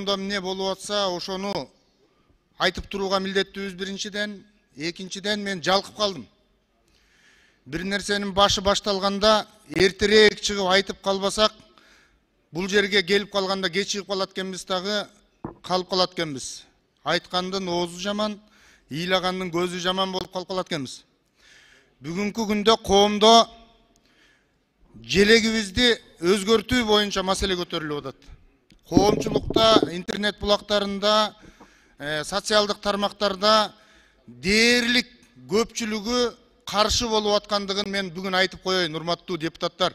коомдо эмне болуп атса ошону айтып турууга милдеттүүбүз биринчиден. Экинчиден мен жалкып калдым. Бир нерсенин башы башталганда эртерээк чыгып айтып калбасак, бул жерге келип калганда кечигип калат экенбиз дагы, калып калат экенбиз. Айткандын оозу жаман, ыйлагандын көзү жаман болуп калып калат экенбиз. Бүгүнкү күндө коомдо желегибизди өзгөртүү боюнча маселе көтөрүлүп атат. Коомчулукта, интернет булактарында, социалдык тармактарда дээрлик көпчүлүгү каршы болуп аткандыгын мен бүгүн айтып коеюн, урматтуу депутаттар.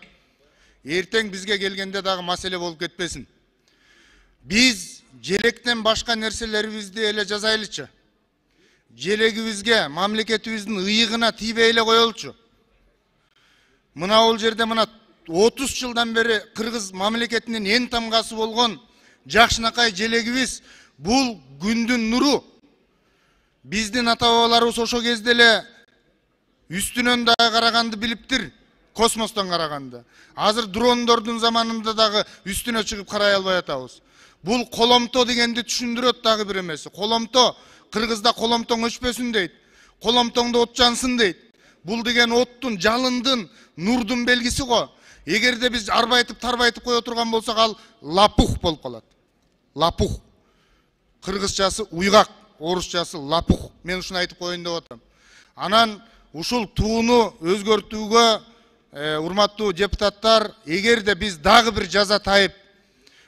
Эртең бизге келгенде дагы маселе болуп кетпесин. Биз желектен башка нерселерибизди эле жазайлычы. Желегибизге, мамлекетибиздин ыйыгына тийбей эле коелучу. Мына бул жерде мына 30 жылдан бери кыргыз мамлекетинин эң тамгасы болгон жакшынакай желегибиз бул күндүн нуру. Биздин ата бабаларыбыз ошо кезде эле үстүнөн дагы караганды билиптир, космостон караганды. Азыр дрондордун заманында дагы үстүнө чыгып карай албай атабыз. Бул коломто дегенди түшүндүрөт дагы бир эмеси. Коломто, кыргызда коломтоң өчпөсүн дейт. Коломтоңдо от жансын дейт. Бул деген оттун, жалындын, нурдун белгиси го. Эгерде биз арбайтып, тарбайтып кое турган болсок, ал лапух болуп калат. Лапух. Кыргызчасы уйгак, орусчасы лапух. Мен ушуну айтып коеюн деп атам. Анан ушул тууну өзгөртүүгө, урматтуу депутаттар, эгерде биз дагы бир жаза тайып,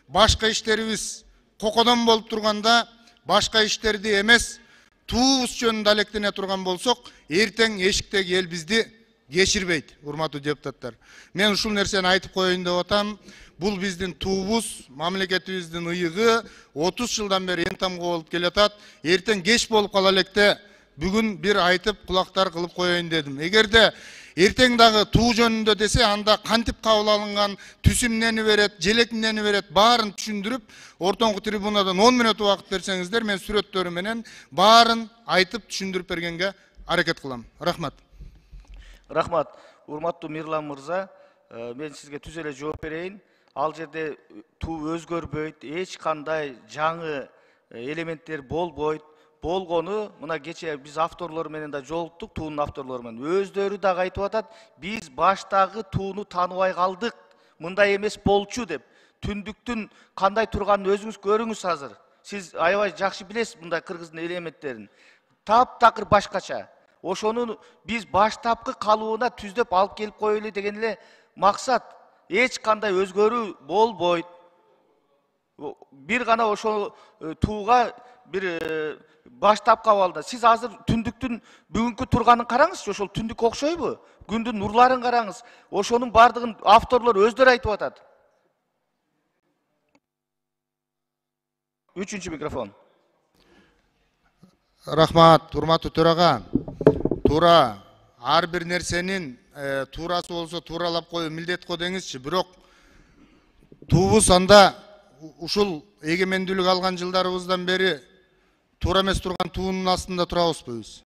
башка иштерибиз кокодон болуп турганда, башка иштерди эмес, туубуз жөнүндө алектене турган болсок, эртең эшиктеги эл бизди кечирбейт, урматтуу депутаттар. Мен ушул нерсени айтып коеюн деп атам. Бул биздин туубуз, мамлекетибиздин ыйыгы 30 жылдан бери эң тамга болуп келатат. Эртең кеч болуп кала электе бүгүн бир айтып кулактар кылып коеюн дедим. Эгерде эртең дагы туу жөнүндө десе, анда кантип кабыл алынган, түсүм эмнени берет, желек эмнени берет, баарын түшүндүрүп, ортоңку трибунадан 10 мүнөт убакыт берсеңиздер, мен сүрөттөрү менен баарын айтып түшүндүрүп бергенге аракет кылам. Рахмат. Рахмат. Урматтуу Мирлан мырза, мен сизге түз эле жооп берейин. Ал жерде туу өзгөрбөйт, эч кандай жаңы элементтер болбойт. Болгону, мына кече биз авторлор менен да жолуктук, туунун авторлору менен. Өздөрү дагы айтып атат, биз баштагы тууну тааныбай калдык, мындай эмес болчу деп. Түндүктүн кандай турганын өзүңүз көрүңүз азыр. Сиз аябай жакшы билесиз мындай кыргыздын элементтерин. Таптакыр башкача. Ошону биз баштапкы калыбына түздөп алып келип коелу деген эле максат. Эч кандай өзгөрүү болбойт. Бир гана ошо тууга бир баштапкы абалда. Сиз азыр түндүктүн бүгүнкү турганын караңызчы, ошол түндүк окшойбу? Күндүн нурларын караңыз. Ошонун бардыгын авторлор өздөрү айтып атат. Үчүнчү микрофон. Рахмат, урматтуу төрага. Туура, ар бир нерсенин туурасы болсо тууралап коюу милдет го деңизчи. Бирок туубуз анда ушул эгемендүүлүк алган жылдарыбыздан бери туура эмес турган туунун астында турабызбы биз?